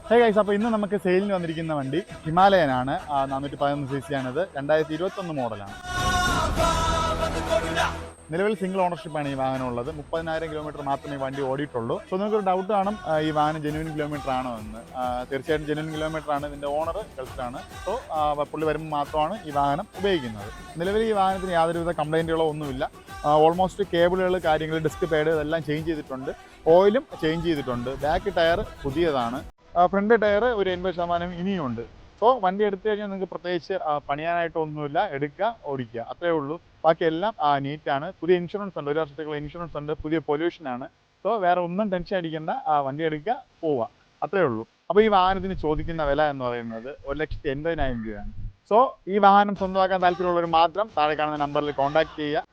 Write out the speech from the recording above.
Hey guys, അപ്പോൾ ഇന്ന് നമുക്ക് സെയിലിന് വന്നിരിക്കുന്ന വണ്ടി ഹിമാലയനാണ്. 411cc ആണിത്. 2021 മോഡലാണ്. നിലവിൽ സിംഗിൾ ഓണർഷിപ്പാണ് ഈ വാഹനം ഉള്ളത്. 30,000 കിലോമീറ്റർ മാത്രമേ ഈ വണ്ടി ഓടിയിട്ടുള്ളൂ. സോ നിങ്ങൾക്കൊരു ഡൗട്ട് കാണും, ഈ വാഹനം ജെന്യൂൻ കിലോമീറ്റർ ആണോ എന്ന്. തീർച്ചയായിട്ടും ജെന്യൂൻ കിലോമീറ്റർ ആണ്. ഇതിൻ്റെ ഓണർ ഗൾഫിലാണ്. സോ പുള്ളി വരുമ്പോൾ മാത്രമാണ് ഈ വാഹനം ഉപയോഗിക്കുന്നത്. നിലവിൽ ഈ വാഹനത്തിന് യാതൊരുവിധ കംപ്ലൈൻറ്റുകളോ ഒന്നുമില്ല. ഓൾമോസ്റ്റ് കേബിളുകൾ, കാര്യങ്ങൾ, ഡിസ്ക് പാഡ് ഇതെല്ലാം ചേഞ്ച് ചെയ്തിട്ടുണ്ട്. ഓയിലും ചേഞ്ച് ചെയ്തിട്ടുണ്ട്. ബാക്ക് ടയർ പുതിയതാണ്. ഫ്രണ്ട് ടയർ ഒരു 80% ഇനിയുമുണ്ട്. സോ വണ്ടി എടുത്തു കഴിഞ്ഞാൽ നിങ്ങൾക്ക് പ്രത്യേകിച്ച് പണിയാനായിട്ടൊന്നുമില്ല. എടുക്കുക, ഓടിക്കുക, അത്രേ ഉള്ളൂ. ബാക്കിയെല്ലാം നീറ്റാണ്. പുതിയ ഇൻഷുറൻസ് ഉണ്ട്, 1 വർഷത്തേക്കുള്ള ഇൻഷുറൻസ് ഉണ്ട്. പുതിയ പൊല്യൂഷനാണ്. സോ വേറെ ഒന്നും ടെൻഷൻ അടിക്കേണ്ട. വണ്ടി എടുക്കുക, പോവുക, അത്രേ ഉള്ളൂ. അപ്പോൾ ഈ വാഹനത്തിന് ചോദിക്കുന്ന വില എന്ന് പറയുന്നത് 1,80,000 രൂപയാണ്. സോ ഈ വാഹനം സ്വന്തമാക്കാൻ താല്പര്യമുള്ളവർ മാത്രം താഴെ കാണുന്ന നമ്പറിൽ കോൺടാക്ട് ചെയ്യുക.